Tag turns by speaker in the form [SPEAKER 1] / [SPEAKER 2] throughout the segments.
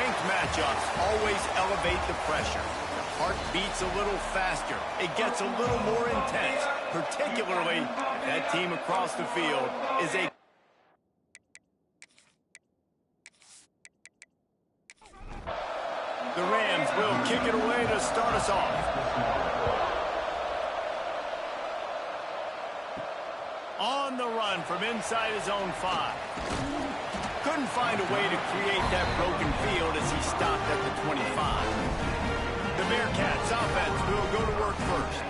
[SPEAKER 1] Strength matchups always elevate the pressure. The heart beats a little faster. It gets a little more intense, particularly that team across the field is a... The Rams will kick it away to start us off. On the run from inside his own 5. Couldn't find a way to create that broken field as he stopped at the 25. The Bearcats offense will go to work first.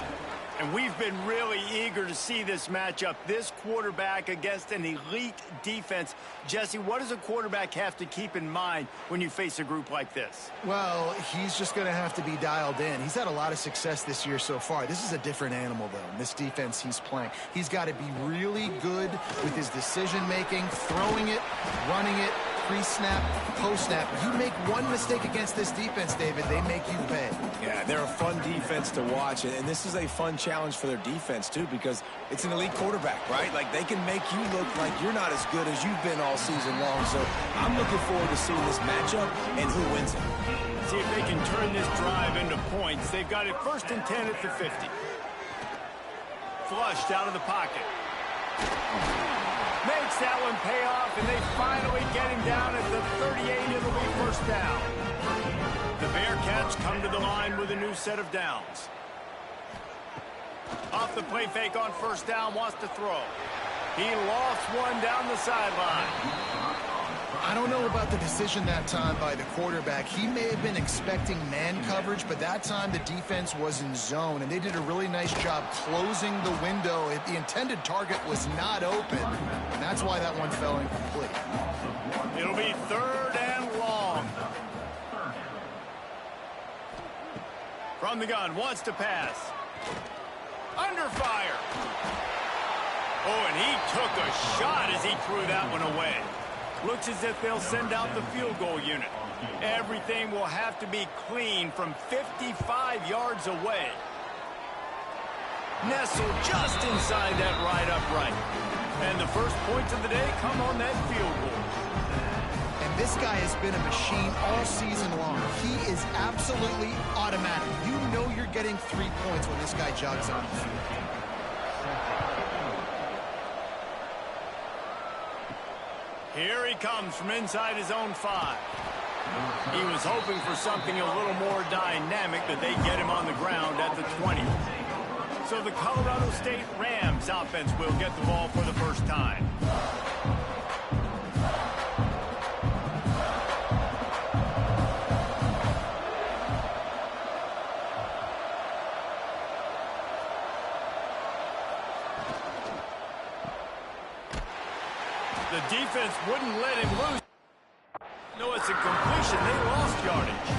[SPEAKER 1] And we've been really eager to see this matchup, this quarterback against an elite defense. Jesse, what does a quarterback have to keep in mind when you face a group like this?
[SPEAKER 2] Well, he's just going to have to be dialed in. He's had a lot of success this year so far. This is a different animal, though, in this defense he's playing. He's got to be really good with his decision-making, throwing it, running it, pre-snap, post-snap. You make one mistake against this defense, David, they make you pay.
[SPEAKER 3] Yeah, they're a fun defense to watch, and this is a fun challenge for their defense, too, because it's an elite quarterback, right? Like, they can make you look like you're not as good as you've been all season long, so I'm looking forward to seeing this matchup and who wins it.
[SPEAKER 1] See if they can turn this drive into points. They've got it 1st and 10 at the 50. Flushed out of the pocket. Makes that one pay off, and they finally get him down at the 38. It'll be 1st down. The Bearcats come to the line with a new set of downs. Off the play fake on 1st down, wants to throw. He lost one down the sideline.
[SPEAKER 2] I don't know about the decision that time by the quarterback. He may have been expecting man coverage, but that time the defense was in zone, and they did a really nice job closing the window. The intended target was not open, and that's why that one fell incomplete.
[SPEAKER 1] It'll be 3rd and long. From the gun, wants to pass. Under fire. Oh, and he took a shot as he threw that one away. Looks as if they'll send out the field goal unit. Everything will have to be clean from 55 yards away. Nestled just inside that right upright. And the first points of the day come on that field goal.
[SPEAKER 2] And this guy has been a machine all season long. He is absolutely automatic. You know you're getting 3 points when this guy jogs on the field.
[SPEAKER 1] Here he comes from inside his own 5. He was hoping for something a little more dynamic, but they get him on the ground at the 20. So the Colorado State Rams offense will get the ball for the first time. The defense wouldn't let him loose. No, it's a completion. They lost yardage.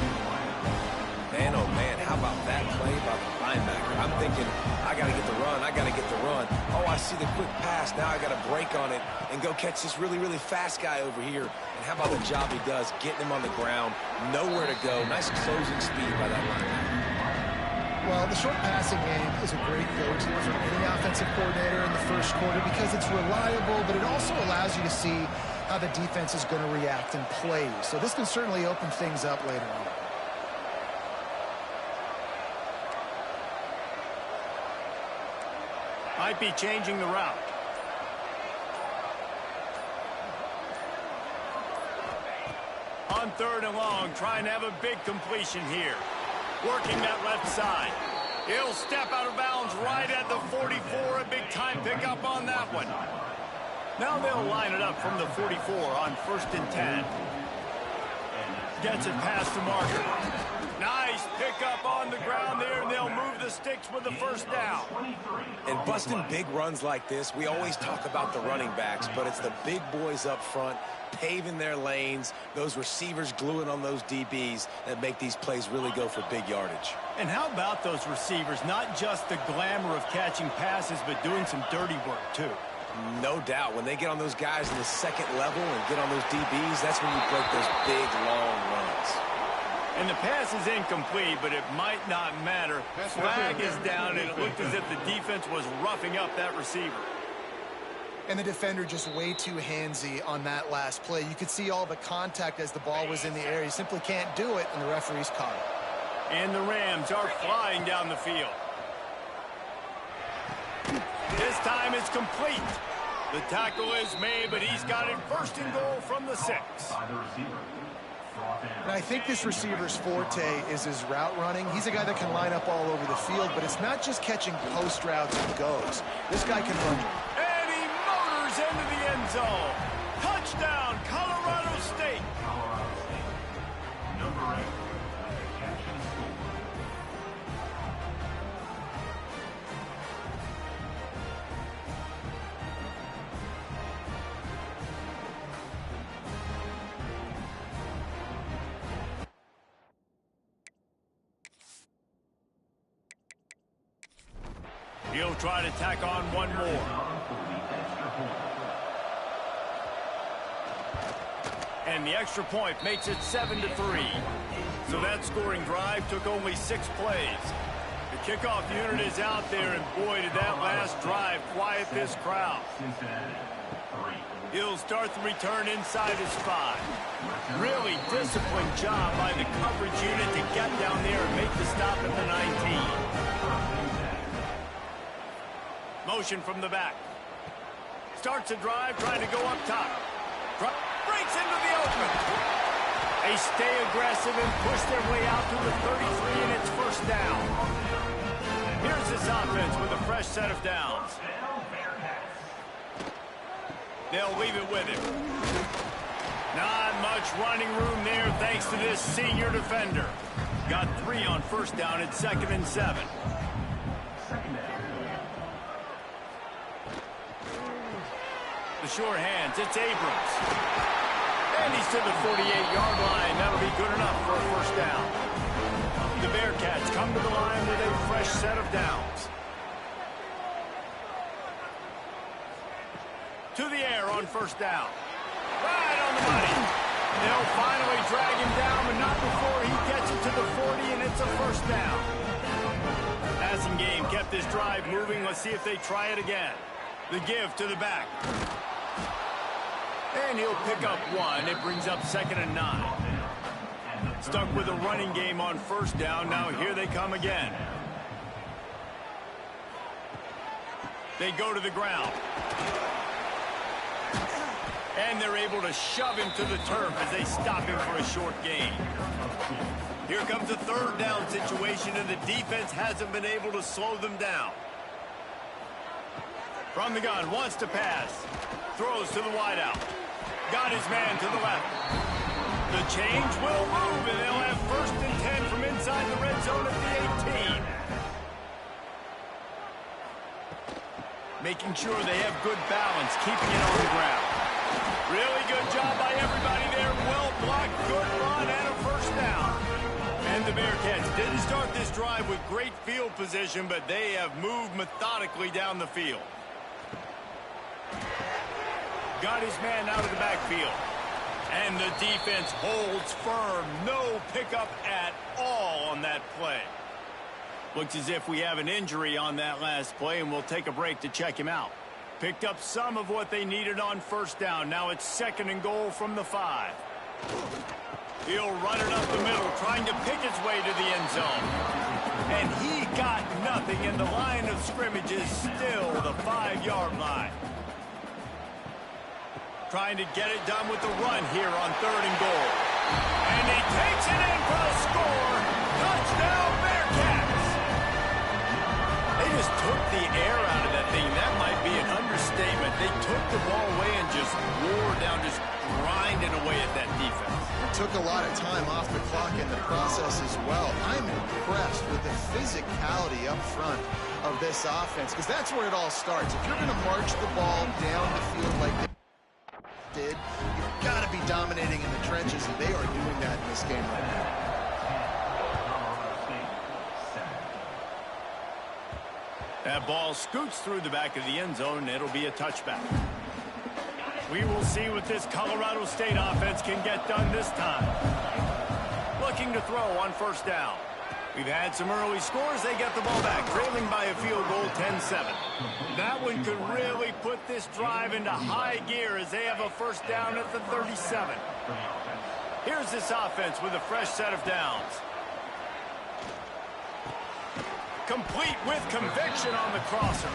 [SPEAKER 3] Man, oh man, how about that play by the linebacker? I'm thinking, I got to get the run, I got to get the run. Oh, I see the quick pass. Now I got to break on it and go catch this really, really fast guy over here. And how about the job he does, getting him on the ground, nowhere to go. Nice closing speed by that linebacker.
[SPEAKER 2] Well, the short passing game is a great go-to for any offensive coordinator in the first quarter because it's reliable, but it also allows you to see how the defense is going to react and play. So this can certainly open things up later on.
[SPEAKER 1] Might be changing the route. On 3rd and long, trying to have a big completion here. Working that left side. He'll step out of bounds right at the 44. A big time pickup on that one. Now they'll line it up from the 44 on 1st and 10. Gets it past the marker. Nice pickup on the ground there, and they'll move the sticks with the 1st down.
[SPEAKER 3] And busting big runs like this, we always talk about the running backs, but it's the big boys up front paving their lanes, those receivers gluing on those DBs that make these plays really go for big yardage.
[SPEAKER 1] And how about those receivers? Not just the glamour of catching passes, but doing some dirty work, too.
[SPEAKER 3] No doubt. When they get on those guys in the 2nd level and get on those DBs, that's when you break those big, long runs.
[SPEAKER 1] And the pass is incomplete, but it might not matter. Flag is down, and it looked as if the defense was roughing up that receiver.
[SPEAKER 2] And the defender just way too handsy on that last play. You could see all the contact as the ball was in the air. He simply can't do it, and the referee's caught it.
[SPEAKER 1] And the Rams are flying down the field. This time it's complete. The tackle is made, but he's got it first and goal from the 6.
[SPEAKER 2] And I think this receiver's forte is his route running. He's a guy that can line up all over the field, but it's not just catching post routes and goes. This guy can run.
[SPEAKER 1] And he motors into the end zone. Touchdown, Colorado State.
[SPEAKER 4] Number 8, catch and score.
[SPEAKER 1] He'll try to tack on one more. And the extra point makes it 7-3. So that scoring drive took only 6 plays. The kickoff unit is out there, and boy, did that last drive quiet this crowd. He'll start the return inside his 5. Really disciplined job by the coverage unit to get down there and make the stop at the 19. Motion from the back. Starts a drive trying to go up top. Breaks into the open. They stay aggressive and push their way out to the 33, and it's first down. Here's this offense with a fresh set of downs. They'll leave it with him. Not much running room there thanks to this senior defender. Got 3 on first down at 2nd and 7. The short hands, it's Abrams. And he's to the 48-yard line. That'll be good enough for a first down. The Bearcats come to the line with a fresh set of downs. To the air on first down. Right on the money. They'll finally drag him down, but not before he gets it to the 40, and it's a first down. Passing game kept this drive moving. Let's see if they try it again. The give to the back. And he'll pick up 1. It brings up 2nd and 9. Stuck with a running game on first down. Now here they come again. They go to the ground. And they're able to shove him to the turf as they stop him for a short gain. Here comes a 3rd down situation, and the defense hasn't been able to slow them down. From the gun, wants to pass. Throws to the wideout. Got his man to the left. The change will move, and they'll have 1st and 10 from inside the red zone at the 18. Making sure they have good balance, keeping it on the ground. Really good job by everybody there. Well blocked, good run, and a first down. And the Bearcats didn't start this drive with great field position, but they have moved methodically down the field. Got his man out of the backfield. And the defense holds firm. No pickup at all on that play. Looks as if we have an injury on that last play, and we'll take a break to check him out. Picked up some of what they needed on first down. Now it's 2nd and goal from the 5. He'll run it up the middle, trying to pick his way to the end zone. And he got nothing, and the line of scrimmage is still the 5-yard line. Trying to get it done with the run here on 3rd and goal. And he takes it in for the score. Touchdown, Bearcats! They just took the air out of that thing. That might be an understatement. They took the ball away and just wore down, just grinding away at that defense.
[SPEAKER 2] It took a lot of time off the clock in the process as well. I'm impressed with the physicality up front of this offense, because that's where it all starts. If you're going to march the ball down the field like they did, you've got to be dominating in the trenches, and they are doing that in this game right now.
[SPEAKER 1] That ball scoots through the back of the end zone, and it'll be a touchback. We will see what this Colorado State offense can get done this time. Looking to throw on first down. We've had some early scores. They got the ball back, trailing by a field goal, 10-7. That one could really put this drive into high gear as they have a first down at the 37. Here's this offense with a fresh set of downs. Complete with conviction on the crosser.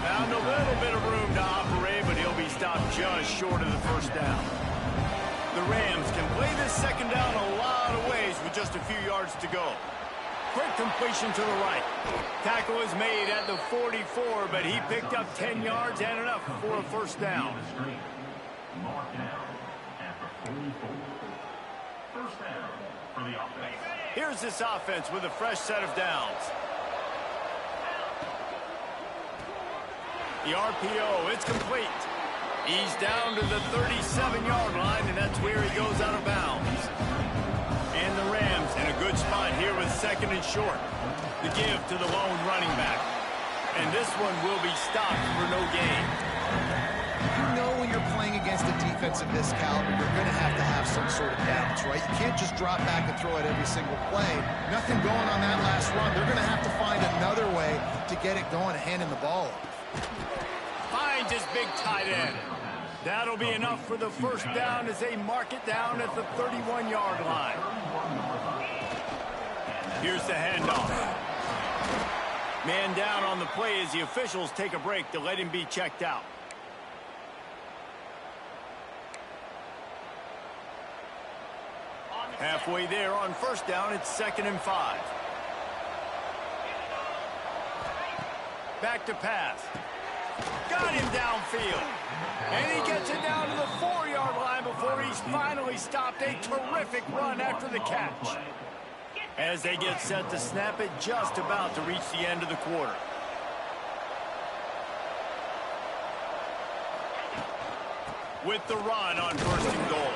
[SPEAKER 1] Found a little bit of room to operate, but he'll be stopped just short of the first down. The Rams can play this second down a lot of ways with just a few yards to go. Quick completion to the right. Tackle is made at the 44, but he picked up 10 yards and enough for a first down. Here's this offense with a fresh set of downs. The RPO, it's complete. He's down to the 37-yard line, and that's where he goes out of bounds. And the Rams in a good spot here with second and short. The give to the lone running back. And this one will be stopped for no gain.
[SPEAKER 2] You know when you're playing against a defense of this caliber, you're going to have some sort of balance, right? You can't just drop back and throw it every single play. Nothing going on that last run. They're going to have to find another way to get it going and handing the ball off.
[SPEAKER 1] Finds his big tight end. That'll be enough for the first down as they mark it down at the 31-yard line. Here's the handoff. Man down on the play as the officials take a break to let him be checked out. Halfway there on first down, it's 2nd and 5. Back to pass. Got him downfield. And he gets it down to the 4-yard line before he's finally stopped. A terrific run after the catch. As they get set to snap it, just about to reach the end of the quarter. With the run on 1st and goal.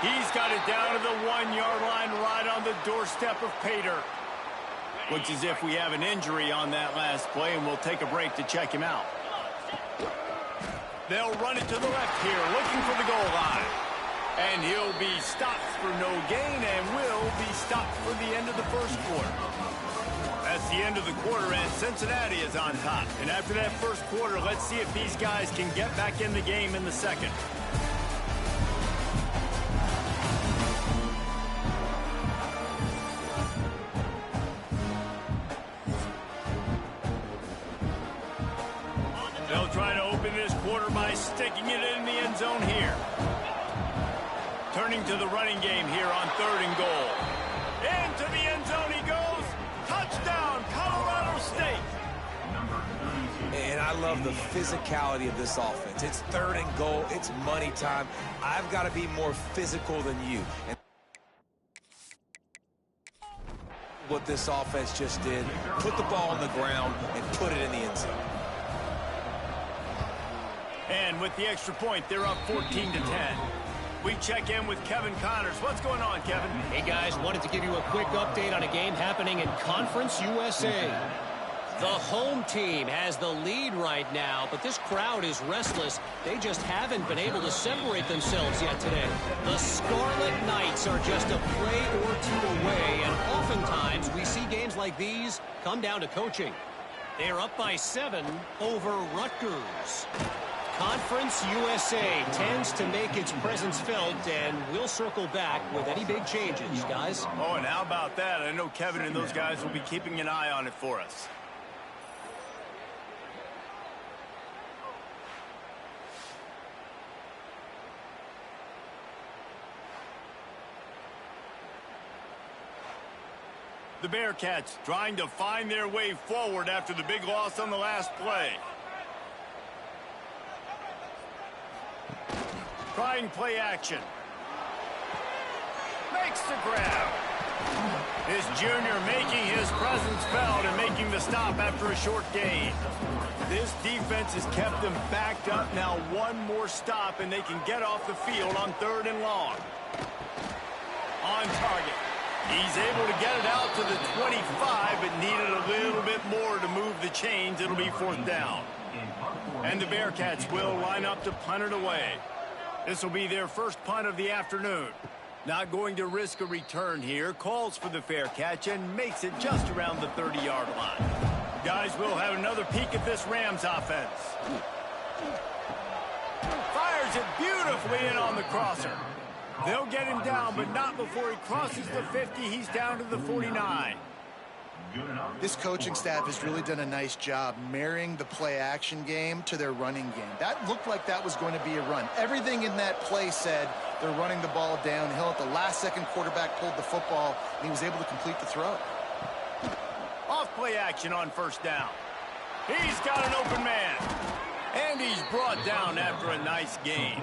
[SPEAKER 1] He's got it down to the 1-yard line right on the doorstep of Pater. Looks as if we have an injury on that last play, and we'll take a break to check him out. They'll run it to the left here, looking for the goal line. And he'll be stopped for no gain and will be stopped for the end of the first quarter. That's the end of the quarter, and Cincinnati is on top. And after that first quarter, let's see if these guys can get back in the game in the second. They'll try to open this quarter by sticking it in the end zone here. Turning to the running game here on 3rd and goal. Into the end zone he goes. Touchdown, Colorado State.
[SPEAKER 3] And I love the physicality of this offense. It's 3rd and goal. It's money time. I've got to be more physical than you. And what this offense just did, put the ball on the ground and put it in the end zone.
[SPEAKER 1] And with the extra point, they're up 14-10. We check in with Kevin Connors. What's going on, Kevin?
[SPEAKER 5] Hey, guys, wanted to give you a quick update on a game happening in Conference USA. The home team has the lead right now, but this crowd is restless. They just haven't been able to separate themselves yet today. The Scarlet Knights are just a play or two away, and oftentimes we see games like these come down to coaching. They're up by 7 over Rutgers. Conference USA tends to make its presence felt, and we'll circle back with any big changes, guys.
[SPEAKER 1] Oh, and how about that? I know Kevin and those guys will be keeping an eye on it for us. The Bearcats trying to find their way forward after the big loss on the last play. Trying play action. Makes the grab. This junior making his presence felt and making the stop after a short gain. This defense has kept them backed up. Now one more stop and they can get off the field on 3rd and long. On target. He's able to get it out to the 25, but needed a little bit more to move the chains. It'll be 4th down. And the Bearcats will line up to punt it away. This will be their first punt of the afternoon. Not going to risk a return here. Calls for the fair catch and makes it just around the 30-yard line. Guys, we'll have another peek at this Rams offense. Fires it beautifully in on the crosser. They'll get him down, but not before he crosses the 50. He's down to the 49.
[SPEAKER 2] This coaching staff has really done a nice job marrying the play-action game to their running game. That looked like that was going to be a run. Everything in that play said they're running the ball downhill. At the last second, quarterback pulled the football, and he was able to complete the throw.
[SPEAKER 1] Off play action on first down. He's got an open man. And he's brought down after a nice gain.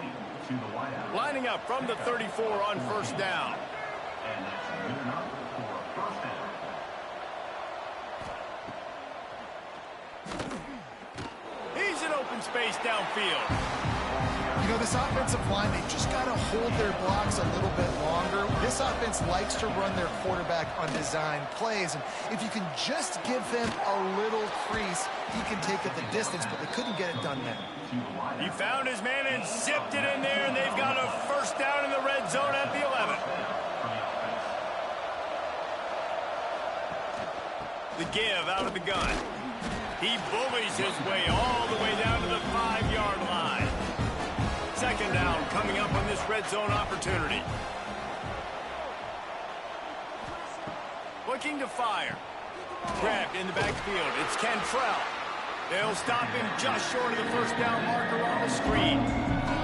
[SPEAKER 1] Lining up from the 34 on first down.
[SPEAKER 4] And that's good enough for first down.
[SPEAKER 1] He's in open space downfield.
[SPEAKER 2] You know, this offensive line, they just got to hold their blocks a little bit longer. This offense likes to run their quarterback on design plays, and if you can just give him a little crease, he can take it the distance, but they couldn't get it done then.
[SPEAKER 1] He found his man and zipped it in there, and they've got a first down in the red zone at the 11. The give out of the gun. He bullies his way all the way down to the 5-yard line. Second down coming up on this red zone opportunity. Looking to fire. Grabbed in the backfield. It's Cantrell. They'll stop him just short of the first down marker on the screen.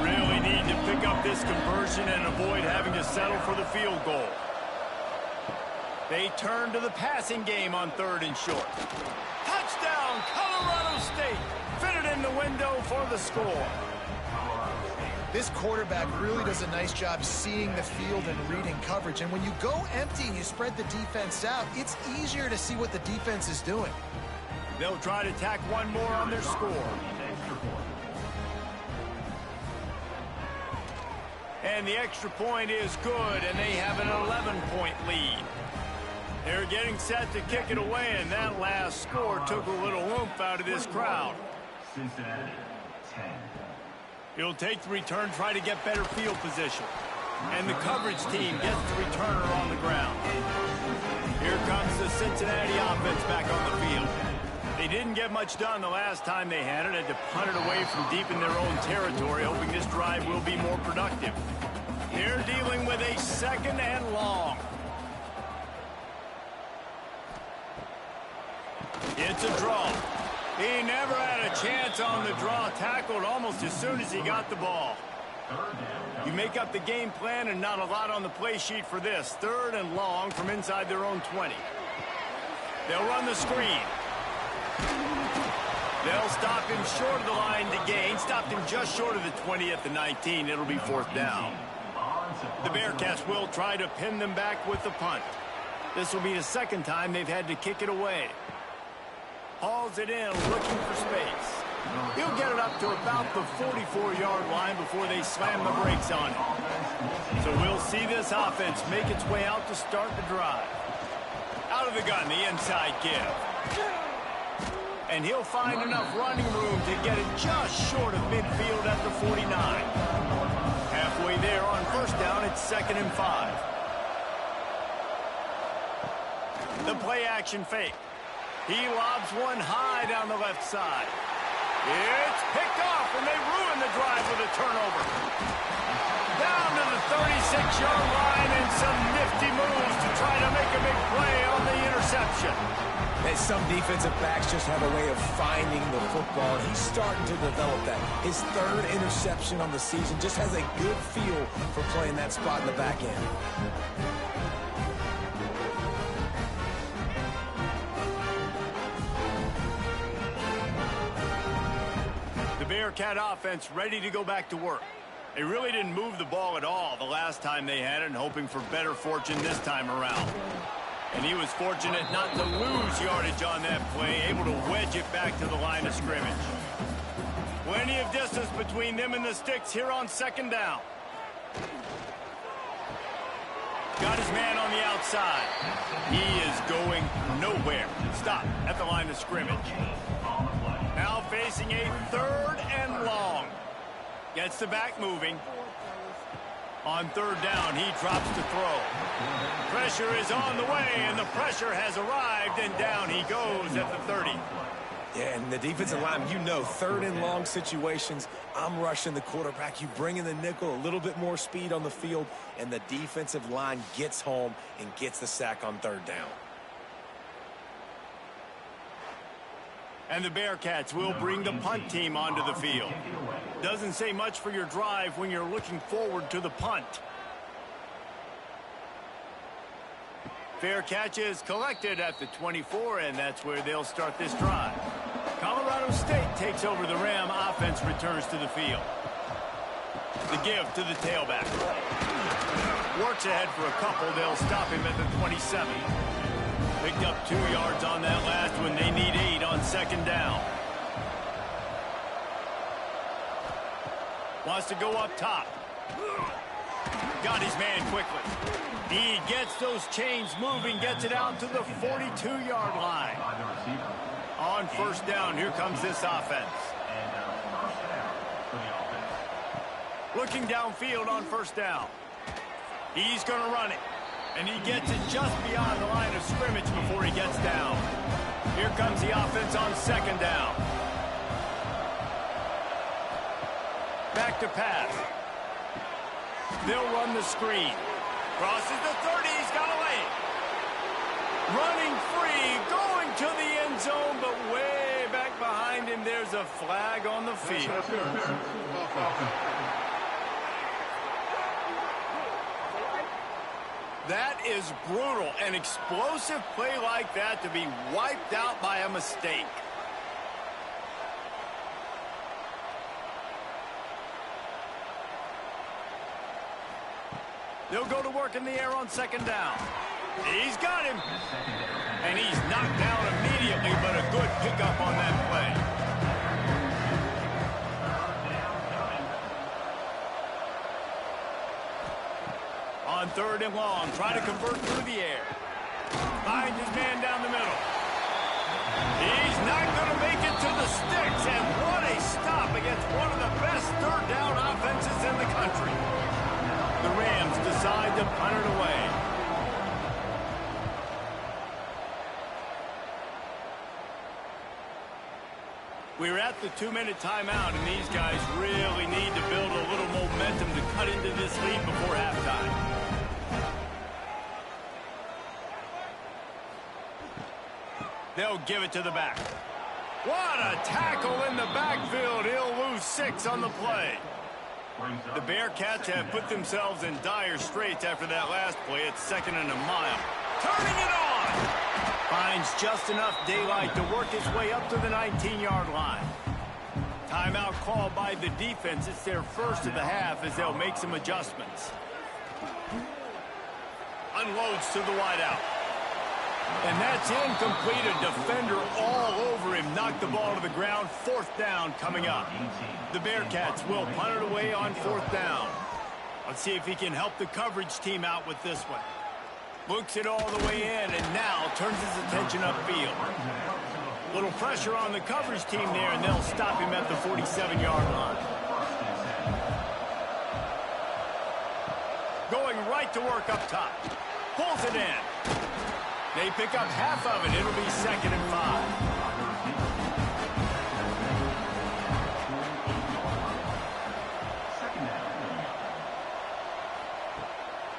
[SPEAKER 1] Really need to pick up this conversion and avoid having to settle for the field goal. They turn to the passing game on third and short. Touchdown, Colorado State. Fitted in the window for the score.
[SPEAKER 2] This quarterback really does a nice job seeing the field and reading coverage. And when you go empty and you spread the defense out, it's easier to see what the defense is doing.
[SPEAKER 1] They'll try to tack one more on their score. And the extra point is good, and they have an 11-point lead. They're getting set to kick it away, and that last score took a little oomph out of this crowd.
[SPEAKER 4] Cincinnati, 10.
[SPEAKER 1] He'll take the return, try to get better field position. And the coverage team gets the returner on the ground. Here comes the Cincinnati offense back on the field. They didn't get much done the last time they had it. Had to punt it away from deep in their own territory, hoping this drive will be more productive. They're dealing with a second and long. It's a draw. He never had a chance on the draw. Tackled almost as soon as he got the ball. You make up the game plan and not a lot on the play sheet for this. Third and long from inside their own 20. They'll run the screen. They'll stop him short of the line to gain. Stopped him just short of the 20 at the 19. It'll be fourth down. The Bearcats will try to pin them back with the punt. This will be the second time they've had to kick it away. Hauls it in, looking for space. He'll get it up to about the 44-yard line before they slam the brakes on it. So we'll see this offense make its way out to start the drive. Out of the gun, the inside give. And he'll find enough running room to get it just short of midfield at the 49. Halfway there on first down, it's 2nd and 5. The play action fake. He lobs one high down the left side. It's picked off, and they ruin the drive with a turnover. Down to the 36-yard line, and some nifty moves to try to make a big play on the interception.
[SPEAKER 3] And some defensive backs just have a way of finding the football. He's starting to develop that. His third interception on the season, just has a good feel for playing that spot in the back end.
[SPEAKER 1] The Bearcat offense ready to go back to work. They really didn't move the ball at all the last time they had it, and hoping for better fortune this time around. And he was fortunate not to lose yardage on that play, able to wedge it back to the line of scrimmage. Plenty of distance between them and the sticks here on second down. Got his man on the outside. He is going nowhere. Stop at the line of scrimmage. Now facing a 3rd and long. Gets the back moving. On third down, he drops to throw. Pressure is on the way, and the pressure has arrived, and down he goes at the 30.
[SPEAKER 3] Yeah, and the defensive line, you know, third and long situations, I'm rushing the quarterback. You bring in the nickel, a little bit more speed on the field, and the defensive line gets home and gets the sack on third down.
[SPEAKER 1] And the Bearcats will bring the punt team onto the field. Doesn't say much for your drive when you're looking forward to the punt. Fair catch is collected at the 24, and that's where they'll start this drive. Colorado State takes over the Ram. Offense returns to the field. The give to the tailback. Works ahead for a couple. They'll stop him at the 27. Picked up 2 yards on that last one. They need 8 on second down. Wants to go up top. Got his man quickly. He gets those chains moving, gets it out to the 42-yard line. On first down, here comes this offense. Looking downfield on first down. He's going to run it. And he gets it just beyond the line of scrimmage before he gets down. Here comes the offense on second down. Back to pass. They'll run the screen. Crosses the 30. He's got away. Running free, going to the end zone, but way back behind him, there's a flag on the field. That is brutal. An explosive play like that to be wiped out by a mistake. They'll go to work in the air on second down. He's got him. And he's knocked down immediately, but a good pickup on that play. On third and long, trying to convert through the air. Finds his man down the middle. He's not going to make it to the sticks, and what a stop against one of the best third down offenses in the country. The Rams decide to punt it away. We're at the 2-minute timeout, and these guys really need to build a little momentum to cut into this lead before halftime. They'll give it to the back. What a tackle in the backfield. He'll lose 6 on the play. The Bearcats have put themselves in dire straits after that last play. It's second and a mile. Turning it on! Finds just enough daylight to work his way up to the 19-yard line. Timeout called by the defense. It's their first of the half as they'll make some adjustments. Unloads to the wideout. And that's incomplete. A defender all over him. Knocked the ball to the ground. Fourth down coming up. The Bearcats will punt it away on fourth down. Let's see if he can help the coverage team out with this one. Looks it all the way in and now turns his attention upfield. Little pressure on the coverage team there, and they'll stop him at the 47-yard line. Going right to work up top. Pulls it in. They pick up half of it. It'll be second and 5.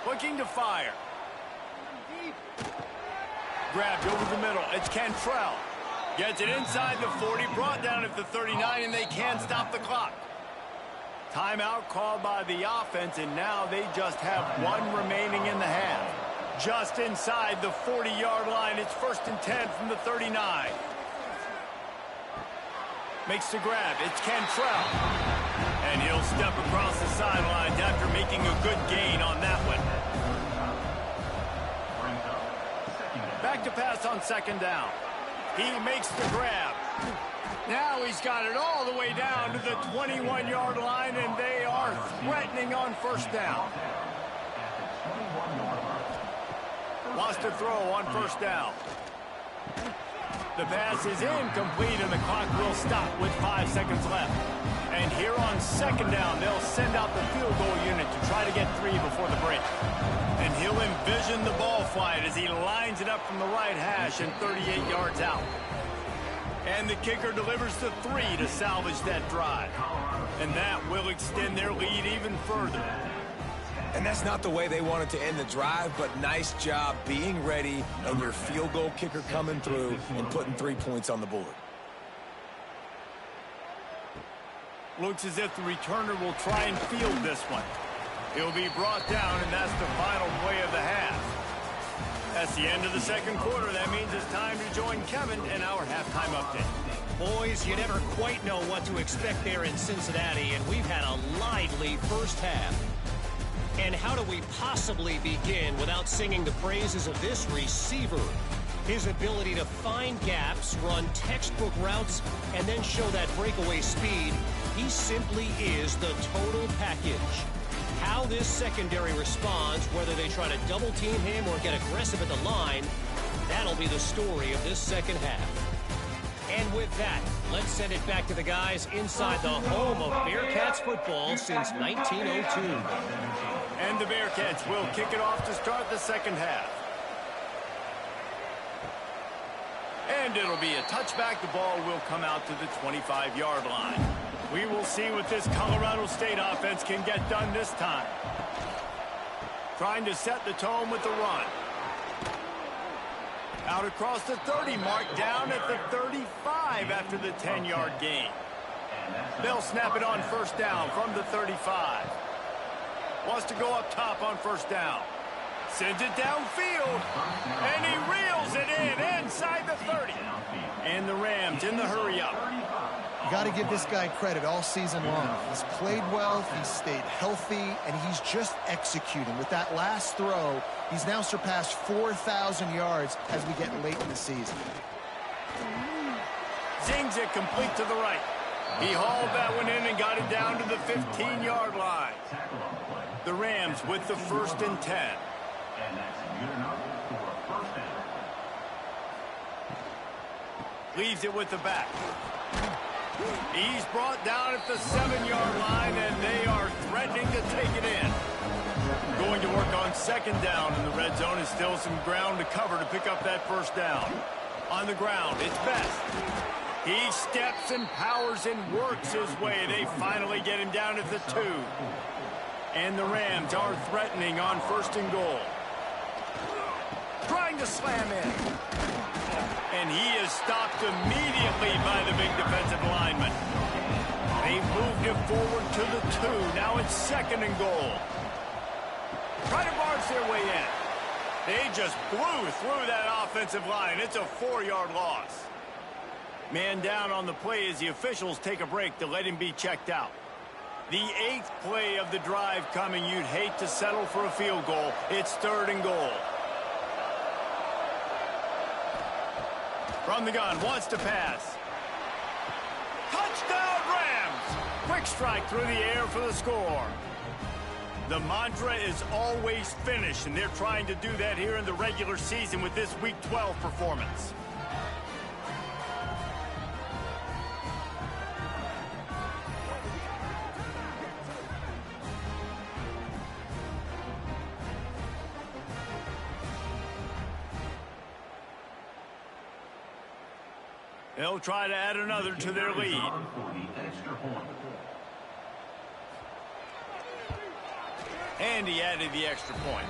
[SPEAKER 1] Looking to fire. Grabbed over the middle. It's Cantrell. Gets it inside the 40. Brought down at the 39, and they can't stop the clock. Timeout called by the offense, and now they just have 1 remaining in the half. Just inside the 40-yard line. It's first and 10 from the 39. Makes the grab. It's Cantrell. And he'll step across the sidelines after making a good gain on that one. Back to pass on second down. He makes the grab. Now he's got it all the way down to the 21-yard line, and they are threatening on first down. Wants to throw on first down. The pass is incomplete, and the clock will stop with 5 seconds left. And here on second down, they'll send out the field goal unit to try to get 3 before the break. And he'll envision the ball flight as he lines it up from the right hash and 38 yards out. And the kicker delivers the 3 to salvage that drive. And that will extend their lead even further.
[SPEAKER 3] And that's not the way they wanted to end the drive, but nice job being ready and your field goal kicker coming through and putting 3 points on the board.
[SPEAKER 1] Looks as if the returner will try and field this one. He'll be brought down, and that's the final play of the half. That's the end of the second quarter. That means it's time to join Kevin in our halftime update.
[SPEAKER 5] Boys, you never quite know what to expect there in Cincinnati, and we've had a lively first half. And how do we possibly begin without singing the praises of this receiver? His ability to find gaps, run textbook routes, and then show that breakaway speed. He simply is the total package. How this secondary responds, whether they try to double team him or get aggressive at the line, that'll be the story of this second half. And with that, let's send it back to the guys inside the home of Bearcats football since 1902.
[SPEAKER 1] And the Bearcats will kick it off to start the second half. And it'll be a touchback. The ball will come out to the 25-yard line. We will see what this Colorado State offense can get done this time. Trying to set the tone with the run. Out across the 30 mark, down at the 35 after the 10-yard gain. They'll snap it on first down from the 35. Wants to go up top on first down. Sends it downfield. And he reels it in inside the 30. And the Rams in the hurry up.
[SPEAKER 2] You got to give this guy credit all season long. He's played well, he's stayed healthy, and he's just executing. With that last throw, he's now surpassed 4,000 yards as we get late in the season.
[SPEAKER 1] Zings it complete to the right. He hauled that one in and got it down to the 15-yard line. The Rams with the 1st and 10.
[SPEAKER 4] And that's good enough for a first down.
[SPEAKER 1] Leaves it with the back. He's brought down at the 7-yard line, and they are threatening to take it in. Going to work on second down in the red zone. Is still some ground to cover to pick up that first down. On the ground, it's Best. He steps and powers and works his way. They finally get him down at the 2. And the Rams are threatening on 1st and goal. Trying to slam in. And he is stopped immediately by the big defensive lineman. They moved him forward to the 2. Now it's 2nd and goal. Try to barge their way in. They just blew through that offensive line. It's a 4-yard loss. Man down on the play as the officials take a break to let him be checked out. The 8th play of the drive coming. You'd hate to settle for a field goal. It's 3rd and goal. From the gun, wants to pass. Touchdown Rams! Quick strike through the air for the score. The mantra is always finish, and they're trying to do that here in the regular season with this Week 12 performance. They'll try to add another to their lead. And he added the extra point.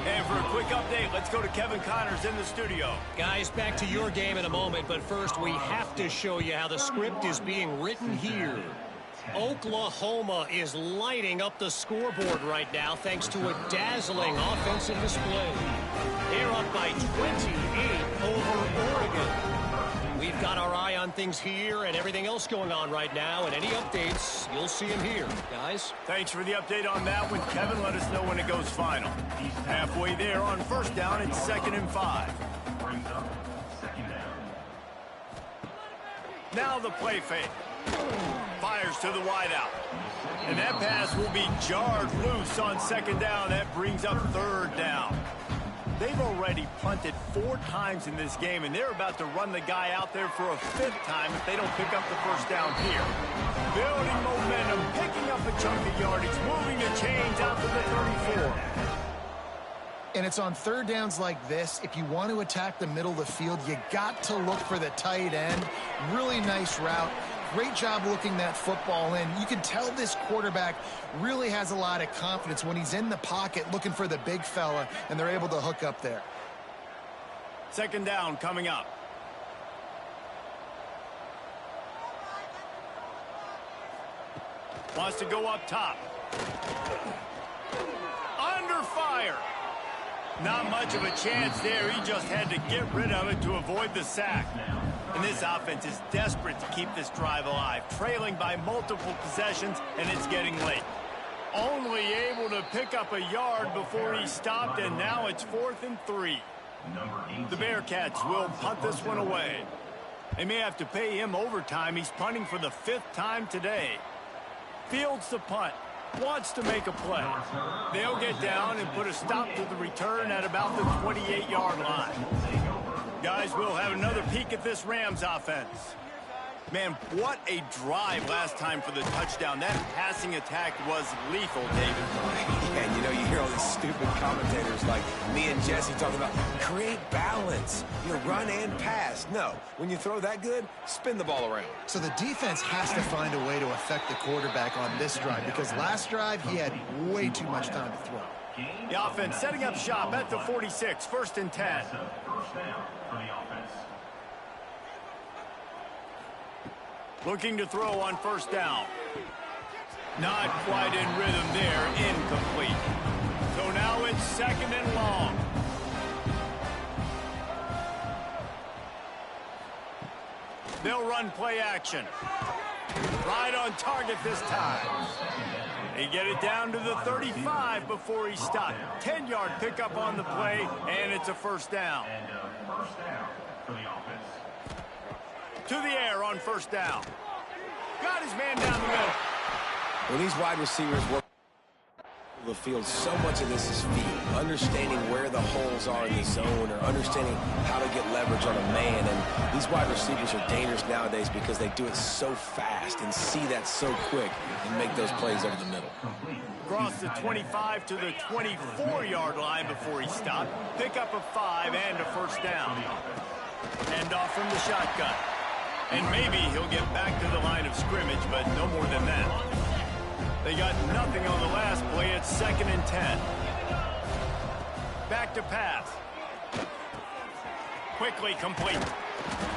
[SPEAKER 1] And for a quick update, let's go to Kevin Connors in the studio.
[SPEAKER 5] Guys, back to your game in a moment, but first we have to show you how the script is being written here. Oklahoma is lighting up the scoreboard right now thanks to a dazzling offensive display. They're up by 28 over Oregon. We've got our eye on things here and everything else going on right now, and any updates, you'll see them here. Guys?
[SPEAKER 1] Thanks for the update on that one, Kevin. Let us know when it goes final. Halfway there on first down, it's 2nd and 5.
[SPEAKER 4] Brings up second down.
[SPEAKER 1] Now the play fake. Fires to the wideout. And that pass will be jarred loose on 2nd down. That brings up 3rd down. They've already punted 4 times in this game, and they're about to run the guy out there for a 5th time if they don't pick up the first down here. Building momentum, picking up a chunk of yardage, moving the chains out to the 34.
[SPEAKER 2] And it's on third downs like this. If you want to attack the middle of the field, you got to look for the tight end. Really nice route. Great job looking that football in. You can tell this quarterback really has a lot of confidence when he's in the pocket looking for the big fella, and they're able to hook up there.
[SPEAKER 1] Second down coming up. Wants to go up top. Under fire. Not much of a chance there. He just had to get rid of it to avoid the sack. And this offense is desperate to keep this drive alive, trailing by multiple possessions, and it's getting late. Only able to pick up a yard before he stopped, and now it's 4th and 3. The Bearcats will punt this one away. They may have to pay him overtime. He's punting for the 5th time today. Fields the punt. Wants to make a play. They'll get down and put a stop to the return at about the 28-yard line. Guys, we'll have another peek at this Rams offense. Man, what a drive last time for the touchdown. That passing attack was lethal, David.
[SPEAKER 3] And you know, you hear all these stupid commentators like me and Jesse talking about create balance. You know, run and pass. No, when you throw that good, spin the ball around.
[SPEAKER 2] So the defense has to find a way to affect the quarterback on this drive, because last drive he had way too much time to throw.
[SPEAKER 1] The offense setting up shop at the 46, 1st and 10.
[SPEAKER 4] First down for the offense.
[SPEAKER 1] Looking to throw on 1st down. Not quite in rhythm there, incomplete. So now it's 2nd and long. They'll run play action. Right on target this time. They get it down to the 35 before he stopped. 10-yard pickup on the play, and it's a 1st down.
[SPEAKER 4] And first down for the offense.
[SPEAKER 1] To the air on 1st down. Got his man down the middle.
[SPEAKER 3] When these wide receivers work the field, so much of this is feet. Understanding where the holes are in the zone, or understanding how to get leverage on a man. And these wide receivers are dangerous nowadays because they do it so fast and see that so quick and make those plays over the middle.
[SPEAKER 1] Across the 25 to the 24-yard line before he stopped. Pick up a 5 and a 1st down. Hand off from the shotgun. And maybe he'll get back to the line of scrimmage, but no more than that. They got nothing on the last play. It's 2nd and 10. Back to pass. Quickly complete.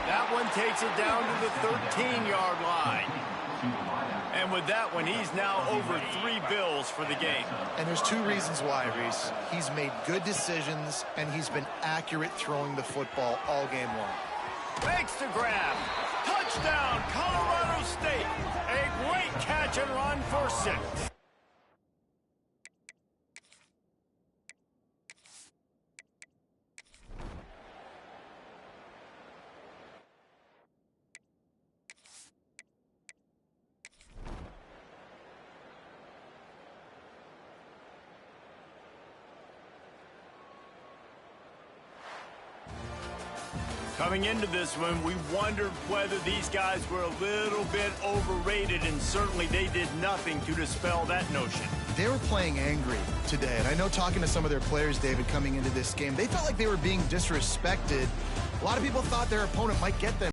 [SPEAKER 1] That one takes it down to the 13-yard line. And with that one, he's now over 3 bills for the game.
[SPEAKER 2] And there's 2 reasons why, Reese. He's made good decisions, and he's been accurate throwing the football all game long.
[SPEAKER 1] Makes the grab. Touchdown, Colorado State. A great catch and run for 6. Coming into this one, we wondered whether these guys were a little bit overrated, and certainly they did nothing to dispel that notion.
[SPEAKER 2] They were playing angry today, and I know talking to some of their players, David, coming into this game, they felt like they were being disrespected. A lot of people thought their opponent might get them.